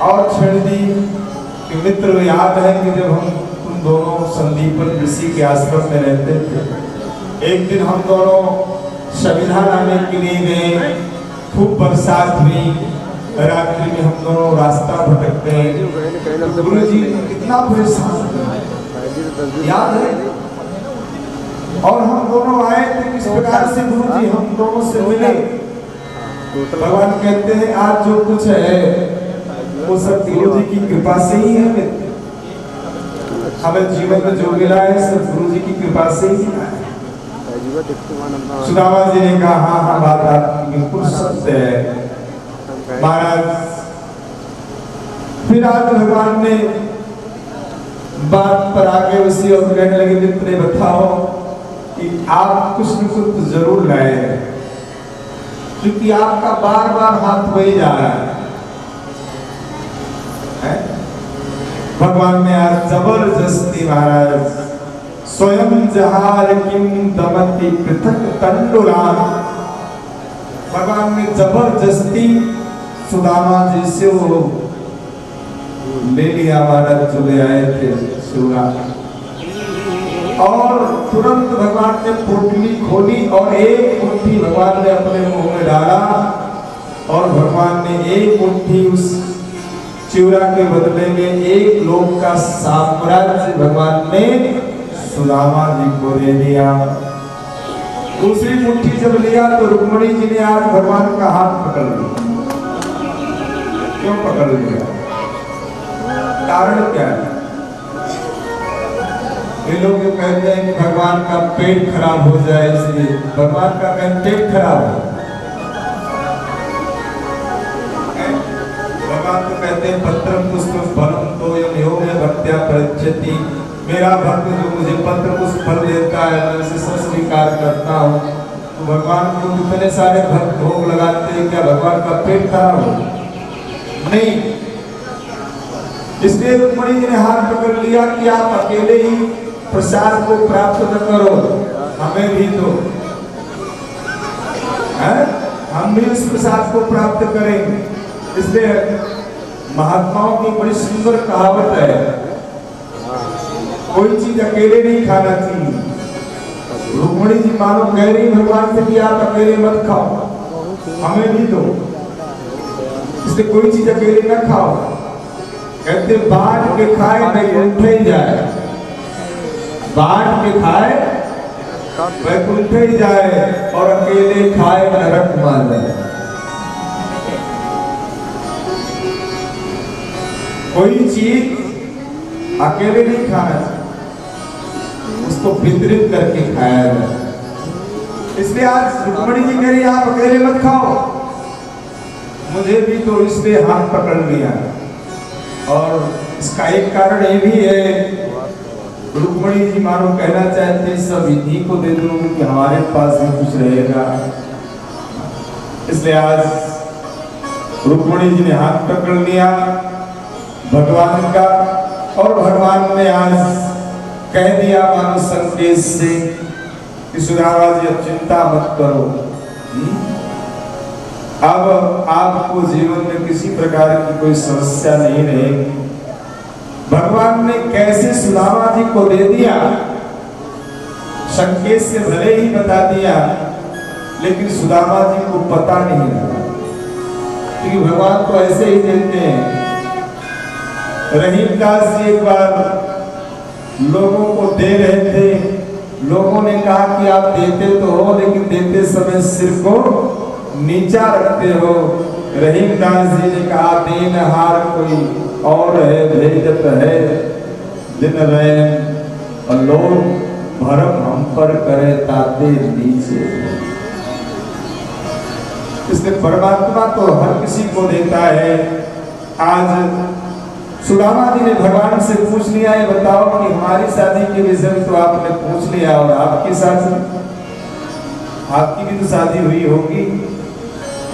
और छेड़ दी कि मित्र याद है कि जब हम तुम दोनों संदीपन ऋषि के आश्रम में रहते थे एक दिन हम दोनों संविधान आने के लिए गए, खूब बरसात हुई, रात्रि में हम दोनों रास्ता भटकते हैं। गुरुजी कितना परेशान याद है। और हम दोनों आए थे किस प्रकार से गुरुजी हम दोनों से मिले। भगवान कहते हैं आज जो कुछ है वो सब गुरुजी की कृपा से ही है। हमें जीवन में जो मिला है सब गुरुजी की कृपा से ही मिला है। सुदामा जी ने कहा हाँ हाँ बात आपकी बिल्कुल सत्य है महाराज। फिर आज भगवान ने बात पर आगे उसी और कहने लगे मित्र बताओ कि आप कुछ न कुछ तो जरूर लाए क्योंकि आपका बार बार हाथ वही जा रहा है। भगवान ने आज जबरदस्ती महाराज स्वयं जहार किम दमति पृथक तंडुलान, भगवान ने जबरदस्ती सुदामा जी से वो ले लिया महाराज जो ले आए थे शिवराज। और तुरंत भगवान ने पोटली खोली और एक मुट्ठी भगवान ने अपने मुंह में डाला और भगवान ने एक मुट्ठी उस चिवरा के बदले में एक लोक का साम्राज्य भगवान ने सुदामा जी को दे दिया। दूसरी मुट्ठी जब लिया तो रुक्मणी जी ने आज भगवान का हाथ पकड़ लिया। क्यों पकड़ लिया? कारण क्या है? ये लोग कहते हैं कि भगवान का पेट खराब हो जाए इसलिए। भगवान का पेट खराब हो, भगवान तो कहते हैं पत्रम पुष्पम फलम तो यम योग में भक्त्या प्रयच्छति। मेरा भक्त जो मुझे पत्र पुष्प फल देता है मैं उसे सब स्वीकार करता हूँ। तो भगवान को कितने सारे भक्त भोग लगाते हैं, क्या भगवान का पेट खराब हो? नहीं। इसलिए रुक्मणी जी ने हाथ पकड़ लिया कि आप अकेले ही प्रसाद को प्राप्त न करो, हमें भी दो, हम भी इस प्रसाद को प्राप्त करेंगे। इसलिए महात्माओं की बड़ी सुंदर कहावत है, कोई चीज अकेले नहीं खाना चाहिए। रुक्मणी जी मानो कह रही भगवान से कि आप अकेले मत खाओ, हमें भी दो। इसलिए कोई चीज अकेले न खाओ। कहते बांट के खाए वैकुंठ ही जाए, बांट के खाए वैकुंठ ही जाए और अकेले खाए नरक मान जाए। कोई चीज अकेले नहीं खाना, उसको वितरित करके खाया जाए। इसलिए आज रुक्मणी जी कह रही आप अकेले मत खाओ, मुझे भी तो इसलिए हाथ पकड़ लिया। और इसका एक कारण ये भी है, रुक्मणी जी मानो कहना चाहते सब इन्हीं को दे दो कि हमारे पास भी कुछ रहेगा। इसलिए आज रुक्मणी जी ने हाथ पकड़ लिया भगवान का और भगवान ने आज कह दिया मानो संकेत से कि सुदामा जी अब चिंता मत करो, अब आपको जीवन में किसी प्रकार की कोई समस्या नहीं रहेगी। भगवान ने कैसे सुदामा जी को दे दिया, संकेत से भले ही बता दिया लेकिन सुदामा जी को पता नहीं लगा, क्योंकि भगवान तो ऐसे ही देते हैं। रहीमदास जी एक बार लोगों को दे रहे थे, लोगों ने कहा कि आप देते तो हो लेकिन देते समय सिर को नीचा रखते हो। रहीमदास जी ने कहा देनहार कोई और है, भेजत है दिन रैन और लोग भरम हम पर करे ताते नीचे। इसलिए परमात्मा तो हर किसी को देता है। आज सुदामा जी ने भगवान से पूछ लिया, ये बताओ कि हमारी शादी के विषय में तो आपने पूछ लिया और आपकी शादी, आपकी भी तो शादी हुई होगी।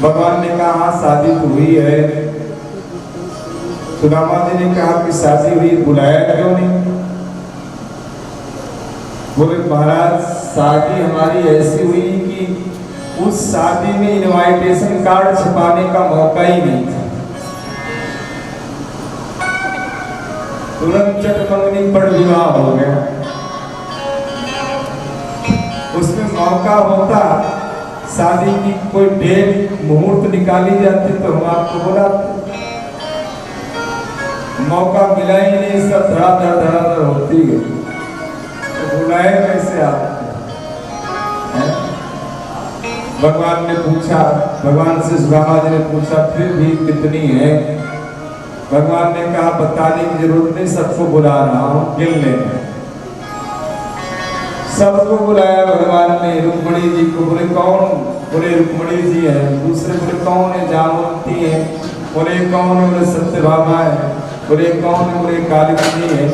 भगवान ने कहा हाँ शादी तो हुई है। सुदामा जी ने कहा कि शादी हुई, बुलाया क्यों नहीं? बोले महाराज शादी हमारी ऐसी हुई कि उस शादी में इनवाइटेशन कार्ड छपाने का मौका ही नहीं था। तुरंत चट मंगनी पर विवाह हो गया। उसमें मौका होता, शादी की कोई डेट मुहूर्त निकाली जाती तो हम आपको बुलाते। मौका मिला ही नहीं, सब धड़ाधड़ होती है, तो बुलाए कैसे आप? भगवान ने पूछा, भगवान से सुदामा जी ने पूछा फिर भी कितनी है? भगवान ने कहा बताने की जरूरत नहीं, सबको बुला रहा हूं, गिन लेना। सबको बुलाया भगवान ने। रुक्मणी जी को बोले कौन? बोले रुक्मणी जी है। दूसरे बोले कौन है? जामवंती है। बोले कौन है? बोले सत्यभामा है। बोले कौन है? बोले कालिंदी है।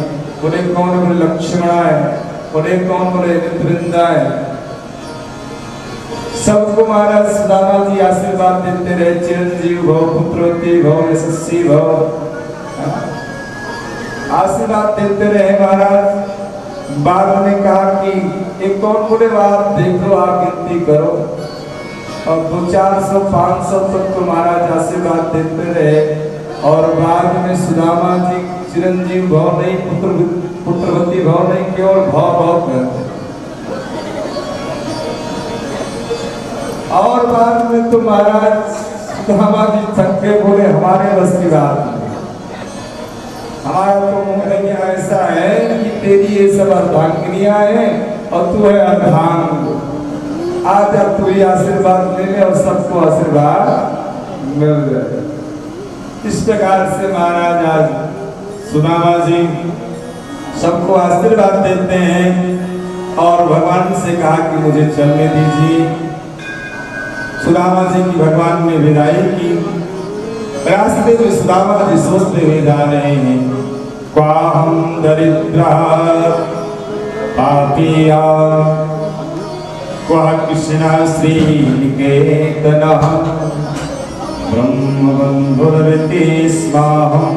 बोले कौन है? बोले लक्ष्मणा है। बोले कौन? बोले वृंदा है। सबको महाराज सुदामा जी आशीर्वाद देते रहे, चिरंजीव भव, पुत्रवती भव, यशस्वी भव, आशीर्वाद देते रहे महाराज। बाद में कहा कि एक कौन? बोले आप देख लो, आप गिनती करो। और 200-400 500 तक तो महाराज आशीर्वाद देते रहे। और बाद में सुदामा जी चिरंजीव भव नहीं, पुत्रवती भव नहीं, केवल भव भव करते। और बाद में तो महाराज सुदामा जी थक के बोले हमारे बस की बात नहीं, हमारा तो मुंह ऐसा है कि तेरी ये सब अर्धांगिनियां हैं और तू है अर्धांग। आज अब तू ये आशीर्वाद ले ले और सबको आशीर्वाद मिल जाए। इस प्रकार से महाराज आज सुदामा जी सबको आशीर्वाद देते हैं और भगवान से कहा कि मुझे चलने दीजिए। सुदामा जी की भगवान ने विदाई की। रास्ते में सुदामा जी सोचते हुए जा रहे हैं, क्वाहं दरिद्रा पापिया क्वा कृष्णा श्रीनिकेतनः ब्रह्मबन्धुरविति स्माहं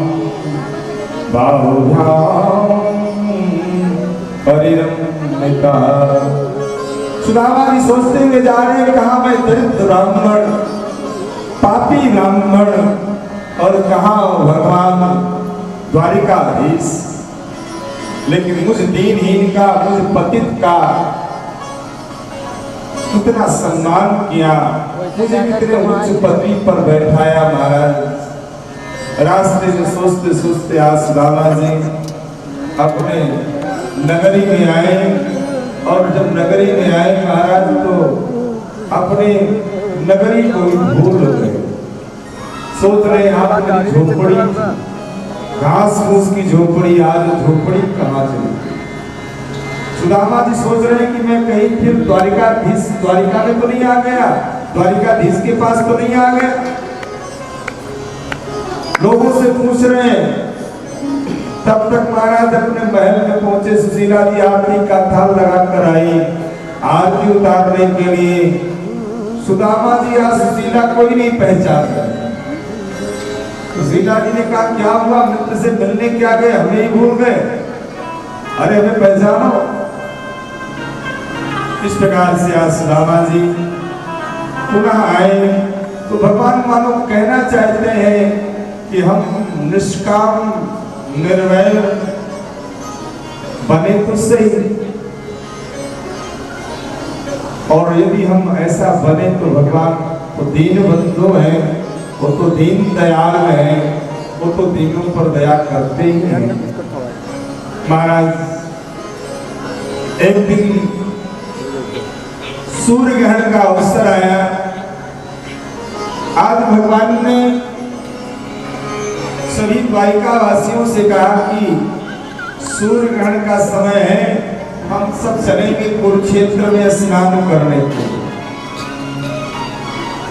बाहुभ्यां परिरमिता। सुदामा जी सोचते हुए जा रहे हैं, कहा मैं दरिद्र ब्राह्मण, पापी ब्राह्मण, और कहा भगवान द्वारिकाधीश, लेकिन मुझ दीनहीन का, मुझ पतित का कितना सम्मान किया, मुझे कितने उच्च पदवी पर बैठाया महाराज। रास्ते में सोचते सोचते आज सुदामा जी अपने नगरी में आए। और जब नगरी में आए महाराज तो अपने नगरी को भूल गए। सोच रहे आप झोपड़ी, घास फूस की झोपड़ी, आज झोपड़ी कहाँ चली? सुदामा जी सोच रहे हैं कि मैं कहीं फिर द्वारिका में तो नहीं आ गया, द्वारिकाधीश के पास तो नहीं आ गया। लोगों से पूछ रहे हैं। तब तक महाराज अपने महल में पहुंचे। सुशीला जी आरती का थाल लगा कर आई आरती उतारने के लिए। सुदामा जी आज सुशीला कोई नहीं पहचान रहे। सुशीला जी ने कहा क्या हुआ? मित्र से मिलने क्या गए, हमें ही भूल गए? अरे हमें पहचानो। इस प्रकार से आज सुदामा जी पुनः आए तो भगवान मानो कहना चाहते हैं कि हम निष्काम निर्वैर बने तो सही, और यदि हम ऐसा बने तो भगवान वो दीन बंधु हैं, वो तो दीन दयाल हैं, वो तो दीनों पर दया करते ही हैं। महाराज एक दिन सूर्य ग्रहण का अवसर आया। आज भगवान ने सभी द्वारिका वासियों से कहा कि सूर्य ग्रहण का समय है, हम सब चलेंगे कुरुक्षेत्र में स्नान करने के लिए।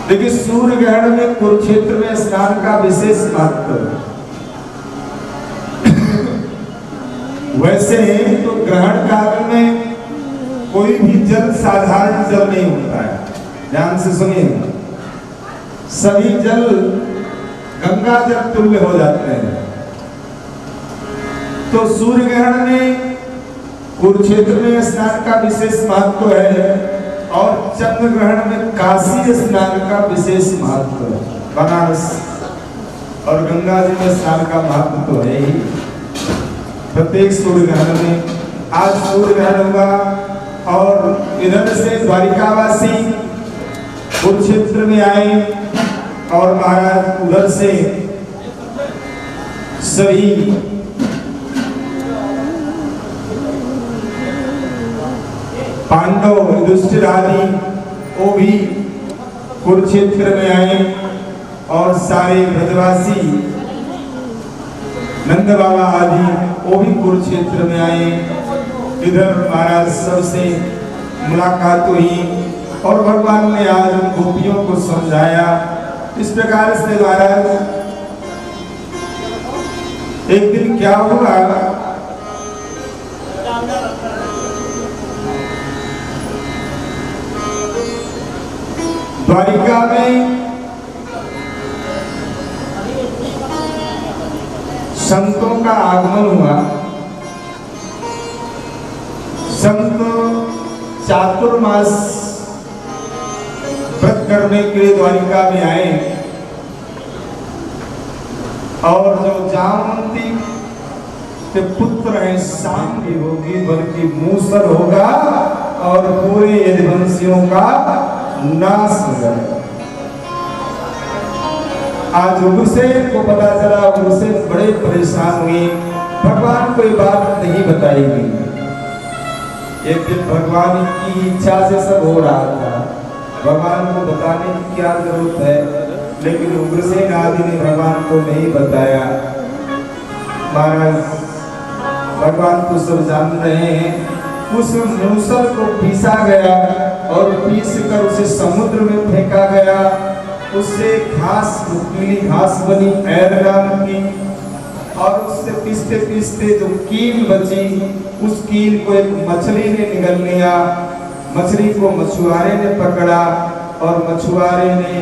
देखिए सूर्य ग्रहण में कुरुक्षेत्र में स्नान का विशेष महत्व है। वैसे तो ग्रहण काल में कोई भी जल साधारण जल नहीं होता है, ध्यान से सुनिए। सभी जल गंगा जल तुल्य हो जाते हैं। तो सूर्य ग्रहण में कुरुक्षेत्र में स्नान का विशेष महत्व है, और चंद्र ग्रहण में काशी स्नान का विशेष महत्व है। बनारस और गंगा जी में स्नान का महत्व तो है ही। प्रत्येक सूर्य ग्रहण में, आज सूर्य ग्रहण होगा और इधर से द्वारिकावासी कुरुक्षेत्र में आए और महाराज उधर से सभी पांडव युधिष्ठिर आदि वो भी कुरुक्षेत्र में आए और सारे ब्रजवासी नंद बाबा आदि वो भी कुरुक्षेत्र में आए। इधर महाराज सबसे मुलाकात हुई और भगवान ने आज उन गोपियों को समझाया। इस प्रकार से महाराज एक दिन क्या हुआ, द्वारिका में संतों का आगमन हुआ। संत चातुर्मास व्रत करने के लिए द्वारिका में आए और जो जामवंती के पुत्र हैं शाम भी होगी बल्कि मूसर होगा और पूरे यदुवंशियों का नाश हो जाएगा। आज उग्रसेन को पता चला, उग्रसेन बड़े परेशान हुए। भगवान कोई बात नहीं बताई गई। एक दिन भगवान की इच्छा से सब हो रहा था, भगवान को बताने की क्या जरूरत है, लेकिन उग्रसेन आदि ने भगवान को नहीं बताया। महाराज भगवान को सब जान रहे हैं। उस मूसल को पीसा गया और पीस कर उसे समुद्र में फेंका गया। उससे घास, पीली घास बनी ऐरगाम की, और उससे पीसते पीसते जो कील बची, उस कील को एक मछली ने निगल लिया। मछली को मछुआरे ने पकड़ा और मछुआरे ने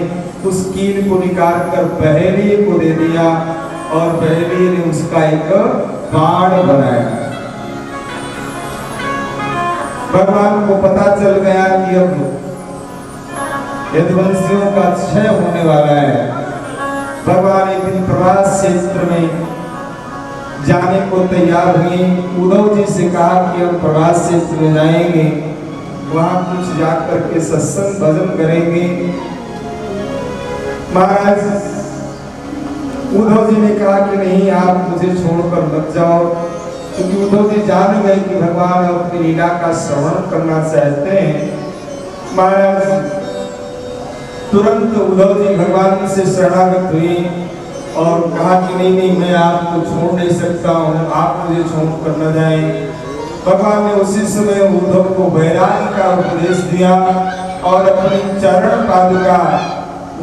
उस कील को निकाल कर बहेलिए को दे दिया और बहेलिए ने उसका एक बाण बनाया। भगवान को पता चल गया कि अब यदुवंशियों का क्षय होने वाला है। भगवान एक दिन प्रवास क्षेत्र में जाने को तैयार हुए। उद्धव जी से कहा कि हम प्रवास क्षेत्र में जाएंगे, वहां कुछ जाकर के सत्संग भजन करेंगे। महाराज उद्धव जी ने कहा कि नहीं, आप मुझे छोड़कर मत जाओ, क्योंकि उद्धव जी जान गए कि भगवान अपनी लीला का श्रवण करना चाहते हैं। महाराज तुरंत उद्धव जी भगवान से शरणागत हुए और कहा कि नहीं नहीं, मैं आपको छोड़ नहीं सकता हूँ, आप मुझे छोड़ कर न जाएं। भगवान ने उसी समय उद्धव को वैराग्य का उपदेश दिया और अपनी चरण पादुका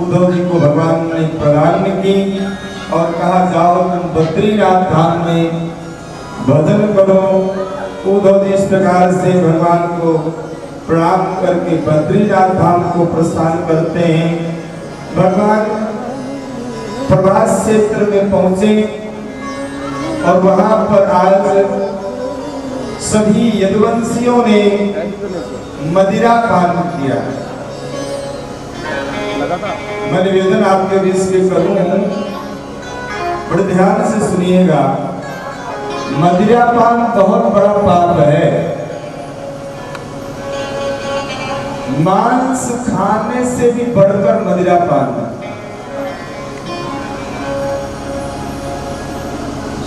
उद्धव जी को भगवान ने प्रदान की और कहा जाओ तुम बद्रीनाथ धाम में भजन करो। उद्धव जी इस प्रकार से भगवान को प्रणाम करके बद्रीनाथ धाम को प्रस्थान करते हैं। भगवान प्रवास क्षेत्र में पहुंचे और वहां पर आज सभी यदुवंशियों ने मदिरा पान किया। मैं निवेदन आपके बीच में करूं, बड़े ध्यान से सुनिएगा। मदिरा पान बहुत बड़ा पाप है। मांस खाने से भी बढ़कर मदिरा पान।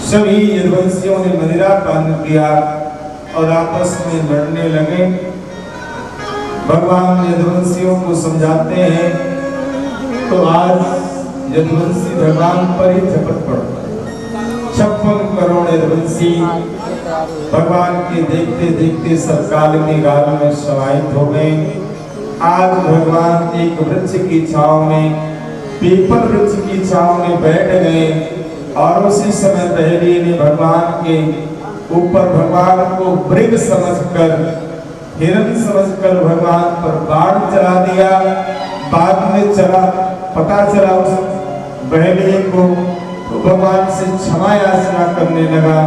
सभी यदुवंशियों ने मदिरा पान किया और आपस में लड़ने लगे। भगवान यदुवंशियों को समझाते हैं तो आज यदुवंशी भगवान पर ही झपट पड़ता है। 56 करोड़ यदुवंशी भगवान के देखते देखते सब काल के गाल में समाहित हो गए। आज भगवान एक वृक्ष की छांव में, पीपल वृक्ष की छांव में बैठ गए और उसी समय बहेलिए ने भगवान के ऊपर भगवान को मृग समझकर, हिरण समझकर भगवान पर बाण चला दिया। बाद में पता चला उस बहेलिए को, तो भगवान से क्षमा याचना करने लगा।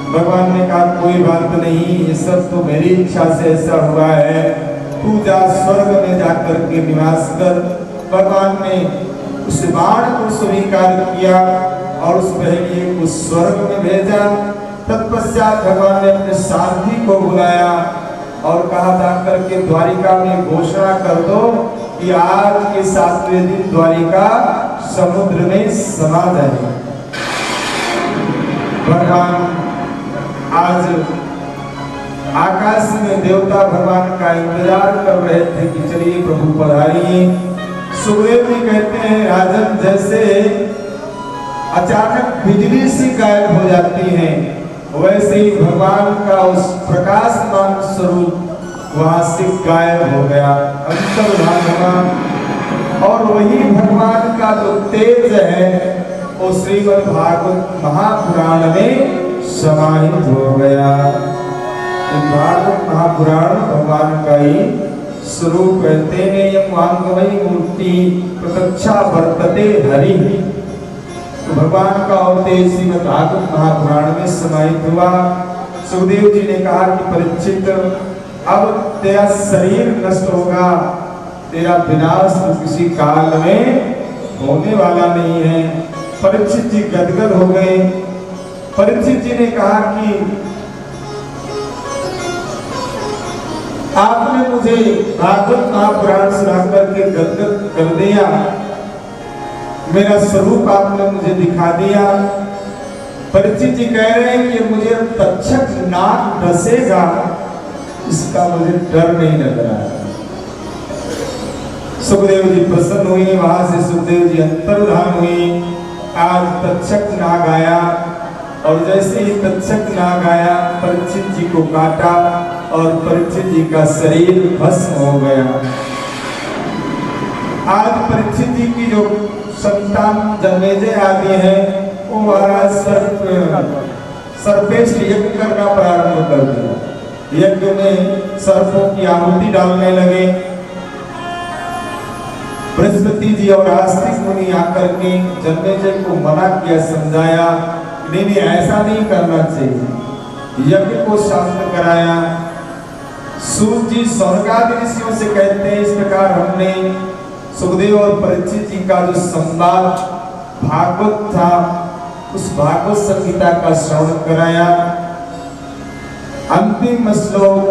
भगवान ने कहा कोई बात नहीं, ये सब तो मेरी इच्छा से ऐसा हुआ है, तू जा स्वर्ग में जाकर के निवास कर। भगवान ने उस बाण को स्वीकार किया और उस बहेलिए को स्वर्ग में भेजा। तत्पश्चात भगवान ने अपने सारथी को बुलाया और कहा जाकर के द्वारिका में घोषणा कर दो कि आज के 7वें दिन द्वारिका समुद्र में समा जाए। भगवान आज आकाश में देवता भगवान का इंतजार कर रहे थे कि चलिए प्रभु पधारिए। सुखदेव जी कहते हैं राजन, जैसे अचानक बिजली सी गायब हो जाती है, वैसे ही भगवान का उस प्रकाशमान स्वरूप वहां से गायब हो गया, अंतर्धान हुआ। और वही भगवान का जो तेज है वो श्रीमद् भागवत महापुराण में समाहित हो गया। भागवत महापुराण भगवान का ही स्वरूप कहते हैं। यम वांगमयी मूर्ति प्रत्यक्षा वर्तते हरि। तो भगवान का अवतार श्रीमद् भागवत महापुराण में समाहित हुआ। सुखदेव जी ने कहा कि परीक्षित, अब तेरा शरीर नष्ट होगा, तेरा विनाश तो किसी काल में होने वाला नहीं है। परीक्षित जी गदगद हो गए। परीक्षित जी ने कहा कि आपने मुझे भागवत महापुराण सुना करके गदगद कर दिया, मेरा स्वरूप आपने मुझे दिखा दिया। परीक्षित जी कह रहे हैं कि मुझे तक्षक नाग डसेगा, इसका मुझे डर नहीं लग रहा है। सुखदेव जी प्रसन्न हुई, वहां से सुखदेव जी अंतर्धान हुई। आज तक्षक नाग आया और जैसे ही तक्षक नाग आया परीक्षित जी को काटा और परीक्षित जी का शरीर भस्म हो गया। आज परीक्षित जी की जो संतान जन्मेजय आदि है वो महाराज सर्पेष्ट यज्ञ करना प्रारंभ कर दिया। यज्ञ में सर्पों की आहुति डालने लगे। बृहस्पति जी और आस्तिक मुनि आकर के जन्मेजय को मना किया, समझाया, नहीं ऐसा नहीं करना चाहिए। यज्ञ को शांत कराया। सूत जी स्वर्गादि ऋषियों से कहते हैं, इस प्रकार हमने सुखदेव और परीक्षित जी का जो संवाद भागवत था उस भागवत संहिता का श्रवण कराया। अंतिम श्लोक,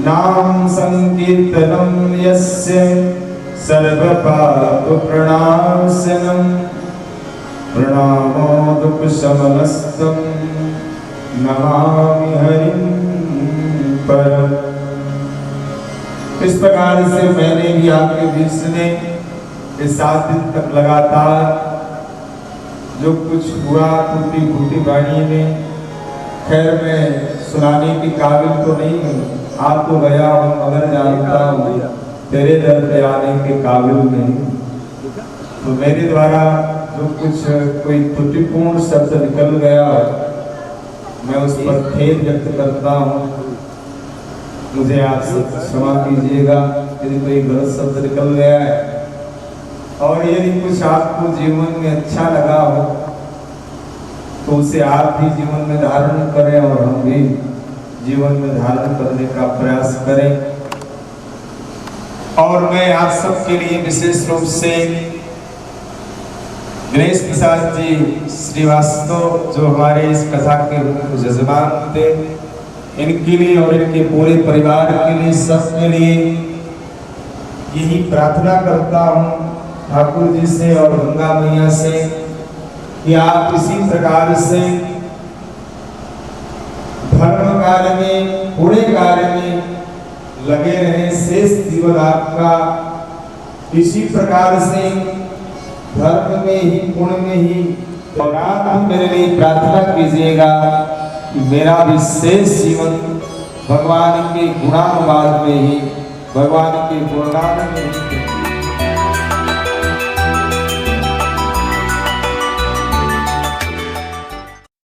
नाम संकीर्तनम यस्य सर्व पाप प्रणाशनम प्रणामो दुख शमनस्तम नमामि हरिं परम। इस प्रकार से मैंने भी आपके बीच में इस 7 दिन तक लगातार जो कुछ हुआ टूटी फूटी वाणी में, खैर मैं सुनाने की काबिल तो नहीं हूँ, आप तो गया हूँ मगर जानता हूँ तेरे दर पे आने के काबिल नहीं। तो मेरे द्वारा जो कुछ कोई त्रुटिपूर्ण शब्द निकल गया मैं उस पर खेद व्यक्त करता हूँ, मुझे आप सब क्षमा कीजिएगा यदि कोई गलत शब्द निकल गया है। और यदि कुछ आपको जीवन में अच्छा लगा हो तो उसे आप भी जीवन में धारण करें और हम भी जीवन में धारण करने का प्रयास करें। और मैं आप सबके लिए विशेष रूप से गणेश प्रसाद जी श्रीवास्तव जो हमारे इस कथा के जजमान थे, इनके लिए और इनके पूरे परिवार के लिए, सबके लिए यही प्रार्थना करता हूँ ठाकुर जी से और गंगा मैया से कि आप इसी प्रकार से धर्म कार्य में, पूरे कार्य में लगे रहें। शेष जीवन आपका इसी प्रकार से धर्म में ही, पुण्य में ही। और आप मेरे लिए प्रार्थना कीजिएगा कि मेरा भी शेष जीवन भगवान के गुणानुवाद में ही, भगवान के गुणगान में ही